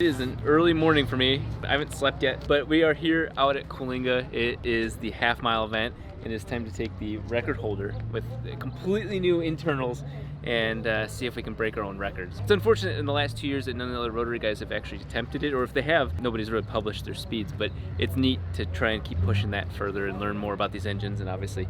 It is an early morning for me. I haven't slept yet, but we are here out at Coalinga. It is the half mile event, and it's time to take the record holder with completely new internals and see if we can break our own records. It's unfortunate in the last 2 years that none of the other rotary guys have actually attempted it, or if they have, nobody's really published their speeds, but it's neat to try and keep pushing that further and learn more about these engines and obviously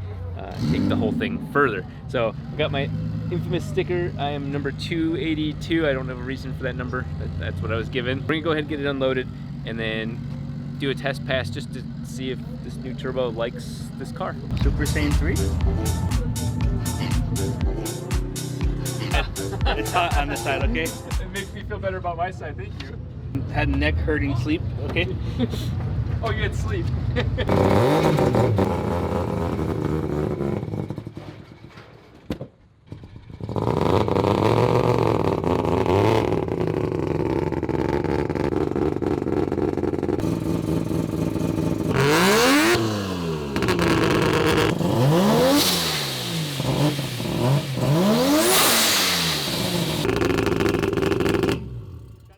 take the whole thing further. So I got my infamous sticker. I am number 282. I don't have a reason for that number. That's what I was given. We're gonna go ahead and get it unloaded and then do a test pass just to see if this new turbo likes this car. Super Saiyan 3? It's hot on this side, okay? It makes me feel better about my side, thank you. Had neck hurting sleep, okay? Oh, you had sleep.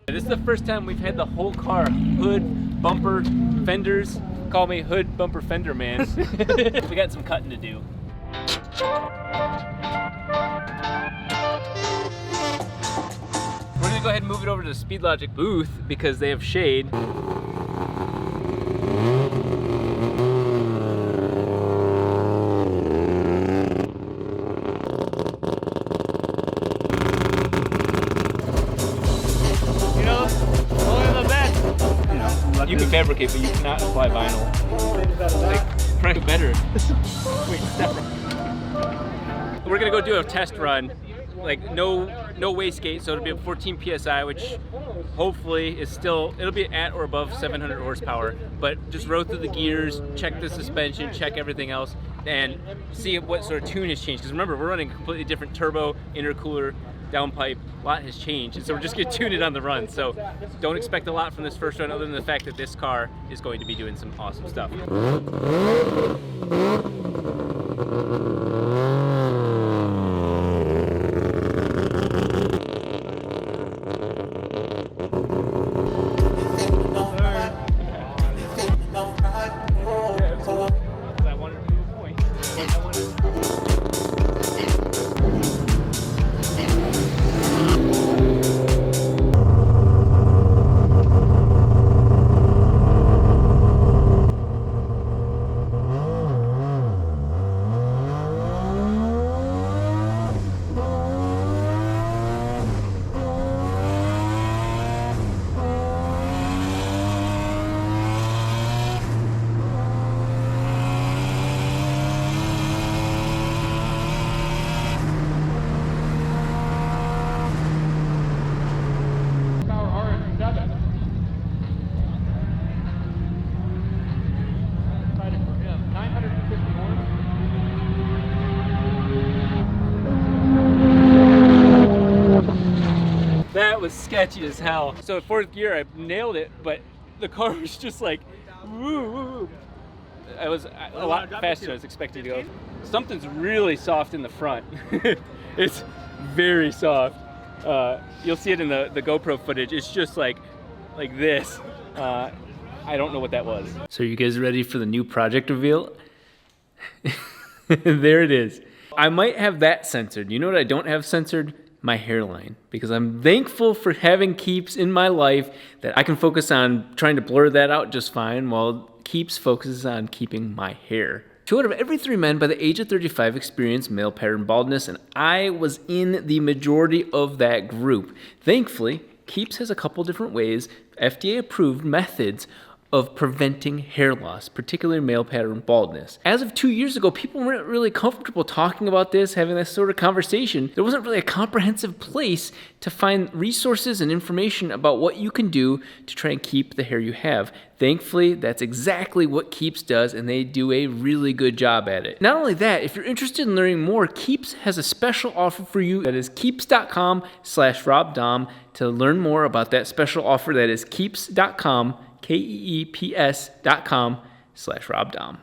This is the first time we've had the whole car, hood, bumper, fenders. Call me hood, bumper, fender man. We got some cutting to do. We're gonna go ahead and move it over to the SpeedLogic booth because they have shade. You can fabricate, but you cannot apply vinyl. Like, crank better. Wait, step. We're gonna go do a test run, like no wastegate, so it'll be at 14 psi, which hopefully is still, it'll be at or above 700 horsepower. But just roll through the gears, check the suspension, check everything else, and see what sort of tune has changed. Because remember, we're running a completely different turbo, intercooler, downpipe, a lot has changed, and so we're just gonna tune it on the run. So don't expect a lot from this first run other than the fact that this car is going to be doing some awesome stuff. That was sketchy as hell. So at fourth gear, I nailed it, but the car was just like, woo, woo, woo. I was a lot faster than I was expecting to go. Something's really soft in the front. It's very soft. You'll see it in the GoPro footage. It's just like this. I don't know what that was. So are you guys ready for the new project reveal? There it is. I might have that censored. You know what I don't have censored? My hairline, because I'm thankful for having Keeps in my life that I can focus on trying to blur that out just fine while Keeps focuses on keeping my hair. 2 out of every 3 men by the age of 35 experience male pattern baldness, and I was in the majority of that group. Thankfully, Keeps has a couple different ways, FDA approved methods of preventing hair loss, particularly male pattern baldness. As of 2 years ago, people weren't really comfortable talking about this, having this sort of conversation. There wasn't really a comprehensive place to find resources and information about what you can do to try and keep the hair you have. Thankfully, that's exactly what Keeps does, and they do a really good job at it. Not only that, if you're interested in learning more, Keeps has a special offer for you. That is keeps.com/RobDahm to learn more about that special offer. That is keeps.com, keeps.com/RobDahm.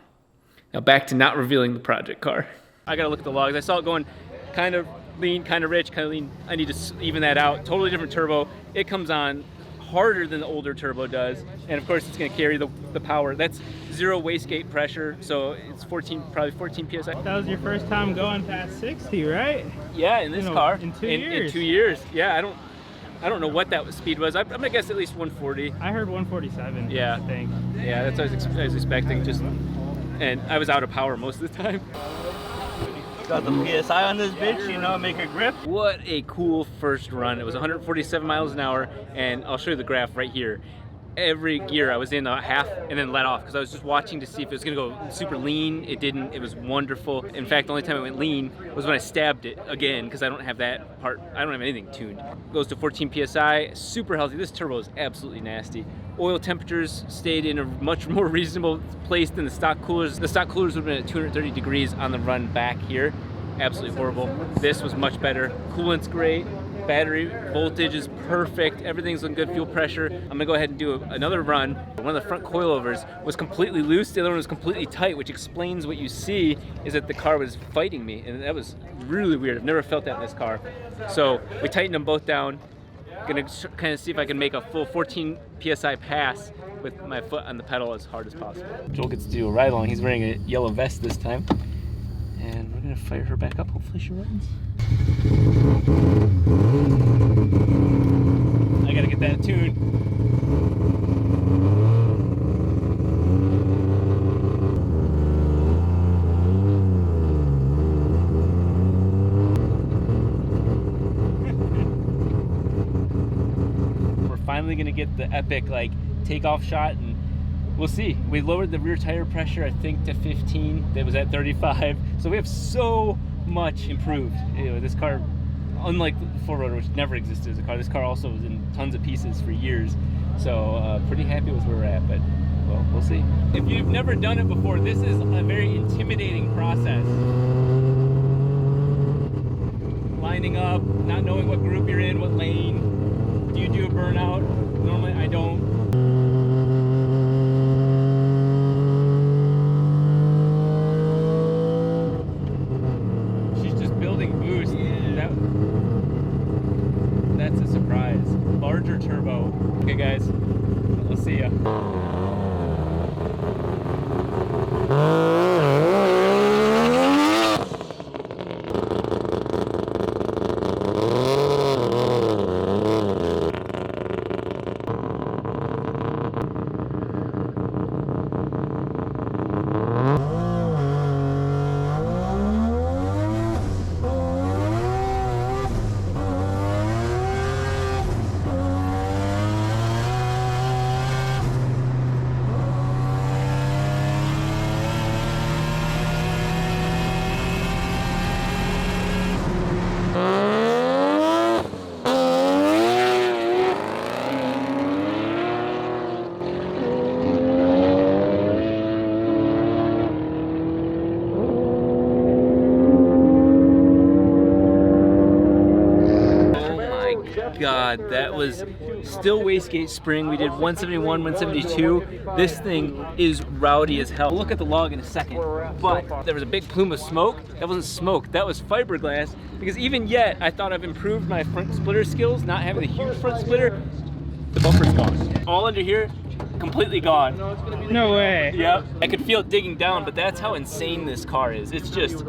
Now back to not revealing the project car. I gotta look at the logs. I saw it going kind of lean, kind of rich, kind of lean. I need to even that out. Totally different turbo. It comes on harder than the older turbo does, and of course it's going to carry the power. That's zero wastegate pressure, so it's probably 14 psi. That was your first time going past 60, right? Yeah, in this car. In 2 years. In 2 years. Yeah, I don't know what that speed was. I'm gonna guess at least 140. I heard 147. Yeah. I think. Yeah, that's what I was expecting. And I was out of power most of the time. Got the PSI on this bitch, you know, make her grip. What a cool first run. It was 147 miles an hour, and I'll show you the graph right here. Every gear I was in a half and then let off because I was just watching to see if it was gonna go super lean. It didn't. It was wonderful. In fact, the only time it went lean was when I stabbed it again because I don't have that part. I don't have anything tuned. Goes to 14 psi, super healthy. This turbo is absolutely nasty. Oil temperatures stayed in a much more reasonable place than the stock coolers. The stock coolers would have been at 230 degrees on the run back here. Absolutely horrible. This was much better. Coolant's great. Battery voltage is perfect. Everything's on good fuel pressure. I'm gonna go ahead and do another run. One of the front coilovers was completely loose. The other one was completely tight, which explains what you see is that the car was fighting me. And that was really weird. I've never felt that in this car. So we tightened them both down. Gonna kind of see if I can make a full 14 PSI pass with my foot on the pedal as hard as possible. Joel gets to do a ride along. He's wearing a yellow vest this time. And we're gonna fire her back up. Hopefully she runs. I gotta get that tuned. We're finally gonna get the epic takeoff shot, and we'll see. We lowered the rear tire pressure, I think, to 15. That was at 35. So we have so much improved. This car, unlike the 4Rotor, which never existed as a car, this car also was in tons of pieces for years. So pretty happy with where we're at, but well, we'll see. If you've never done it before, this is a very intimidating process. Lining up, not knowing what group you're in, what lane. Do you do a burnout? Normally I don't. That's a surprise. Larger turbo. Okay guys, I'll see ya. God, that was still wastegate spring. We did 171, 172. This thing is rowdy as hell. We'll look at the log in a second, but there was a big plume of smoke. That wasn't smoke, that was fiberglass, because even yet, I thought I've improved my front splitter skills, not having a huge front splitter. The bumper's gone. All under here, completely gone. No way. Yep. I could feel it digging down, but that's how insane this car is. It's just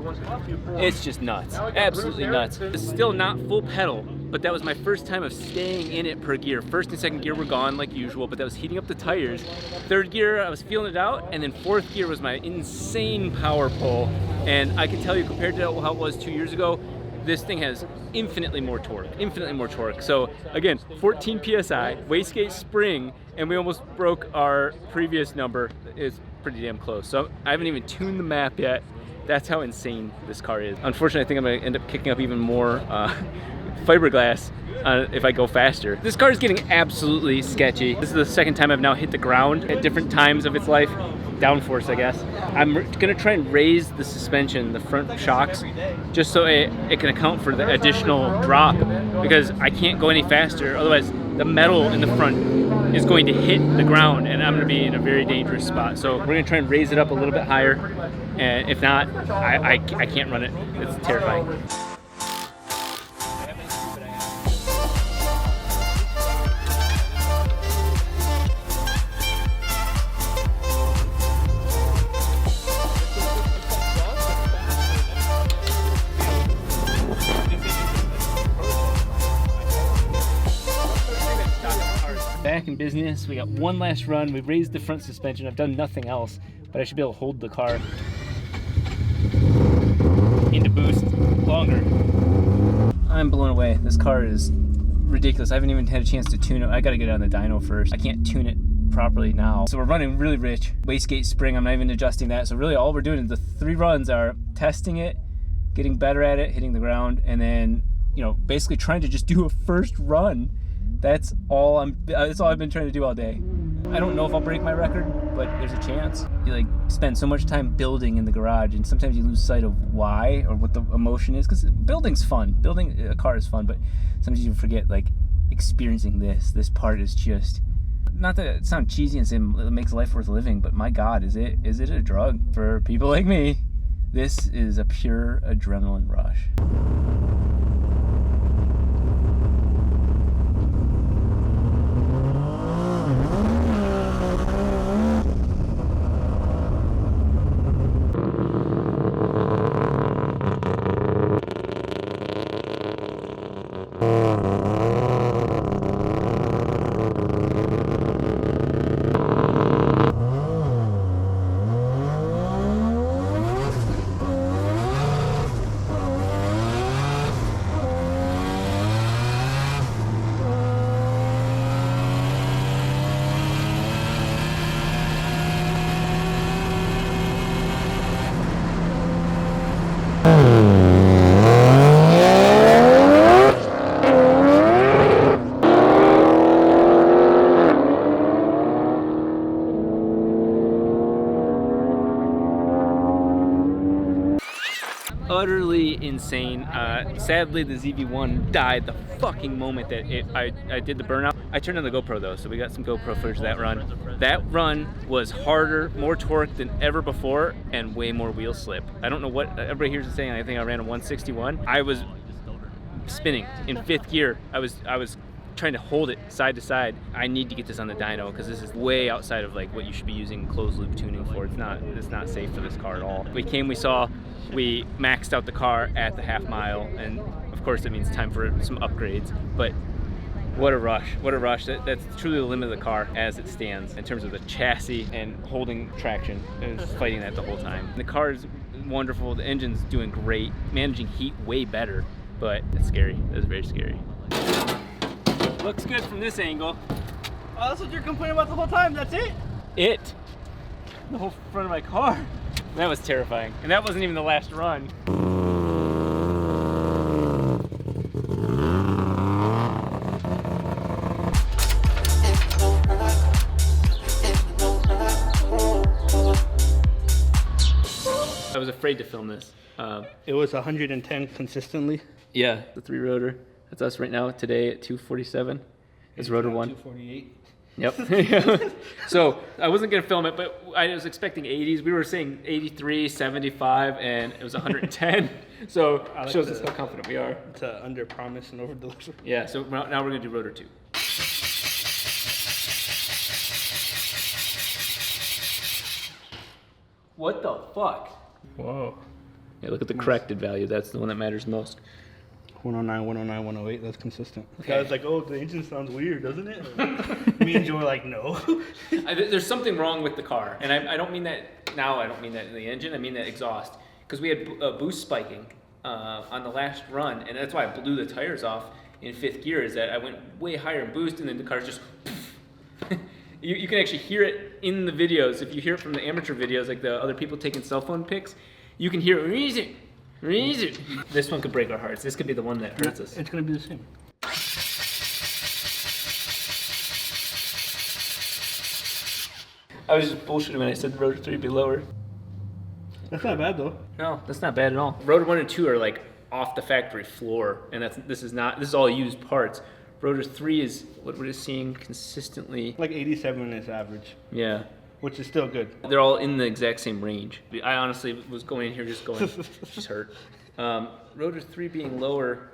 nuts. Absolutely nuts. It's still not full pedal, but that was my first time of staying in it per gear. First and second gear were gone like usual, but that was heating up the tires. Third gear, I was feeling it out, and then fourth gear was my insane power pull. And I can tell you, compared to how it was 2 years ago, this thing has infinitely more torque. So again, 14 PSI, wastegate spring, and we almost broke our previous number. It's pretty damn close. So I haven't even tuned the map yet. That's how insane this car is. Unfortunately, I think I'm gonna end up kicking up even more fiberglass if I go faster. This car is getting absolutely sketchy. This is the second time I've now hit the ground at different times of its life. Downforce, I guess. I'm gonna try and raise the suspension, the front shocks, just so it can account for the additional drop, because I can't go any faster. Otherwise, the metal in the front is going to hit the ground, and I'm gonna be in a very dangerous spot. So we're gonna try and raise it up a little bit higher, and if not, I can't run it. It's terrifying. back in business. We got one last run. We've raised the front suspension. I've done nothing else, but I should be able to hold the car into boost longer. I'm blown away. This car is ridiculous. I haven't even had a chance to tune it. I gotta get on the dyno first. I can't tune it properly now. So we're running really rich. Wastegate spring, I'm not even adjusting that. So really all we're doing is the 3 runs are testing it, getting better at it, hitting the ground, and then, you know, basically trying to just do a first run. That's all I've been trying to do all day. I don't know if I'll break my record, but there's a chance. You like spend so much time building in the garage, and sometimes you lose sight of why or what the emotion is, because building's fun. Building a car is fun, but sometimes you forget like experiencing this part is just, not that it sounds cheesy and say it makes life worth living, but my God, is it a drug for people like me? This is a pure adrenaline rush. Utterly insane. Sadly, the ZV1 died the fucking moment that I did the burnout. I turned on the GoPro though, so we got some GoPro footage of that run. That run was harder, more torque than ever before, and way more wheel slip. I don't know what everybody here's saying. I think I ran a 161. I was spinning in 5th gear. I was trying to hold it side to side. I need to get this on the dyno because this is way outside of like what you should be using closed loop tuning for. It's not safe for this car at all. We came, we saw, we maxed out the car at the half mile, and of course it means time for some upgrades, but what a rush, what a rush. That's truly the limit of the car as it stands in terms of the chassis and holding traction and fighting that the whole time. The car is wonderful, the engine's doing great, managing heat way better, but it's scary. It's very scary. Looks good from this angle. Oh, that's what you're complaining about the whole time. That's it? The whole front of my car. That was terrifying. And that wasn't even the last run. I was afraid to film this. It was 110 consistently. Yeah, the 3 rotor. That's us right now today at 247. It's rotor 1. 248. Yep. So I wasn't gonna film it, but I was expecting 80s. We were saying 83, 75, and it was 110. So I like shows us how confident we are. To under promise and over deliver. Yeah. So now we're gonna do rotor 2. What the fuck? Whoa. Yeah, look at the corrected value. That's the one that matters most. 109, 109, 108, that's consistent. Okay. I was like, oh, the engine sounds weird, doesn't it? Me and Joe were like, no. There's something wrong with the car, and I don't mean that now. I don't mean that in the engine. I mean that exhaust, because we had boost spiking on the last run, and that's why I blew the tires off in 5th gear. Is that I went way higher in boost, and then the car's just. You can actually hear it in the videos. If you hear it from the amateur videos, like the other people taking cell phone pics, you can hear it. This one could break our hearts. This could be the one that hurts us. It's gonna be the same. I was just bullshitting when I said rotor 3 would be lower. That's not bad though. No, that's not bad at all. Rotor 1 and 2 are like off the factory floor, and this is all used parts. Rotor 3 is what we're seeing consistently. Like 87 is average, Yeah. which is still good. They're all in the exact same range. I honestly was going in here just going, she's hurt. Rotor 3 being lower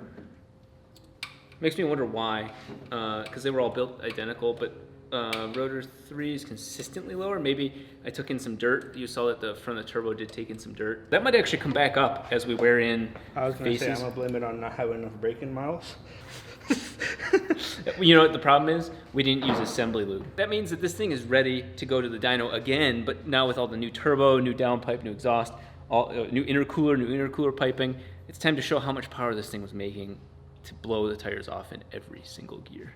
makes me wonder why, because they were all built identical, but rotor 3 is consistently lower. Maybe I took in some dirt. You saw that the front of the turbo did take in some dirt. That might actually come back up as we wear in I was gonna say I'm faces. gonna blame it on not having enough braking miles. You know what the problem is? We didn't use assembly lube. That means that this thing is ready to go to the dyno again, but now with all the new turbo, new downpipe, new exhaust, all new intercooler piping, it's time to show how much power this thing was making to blow the tires off in every single gear.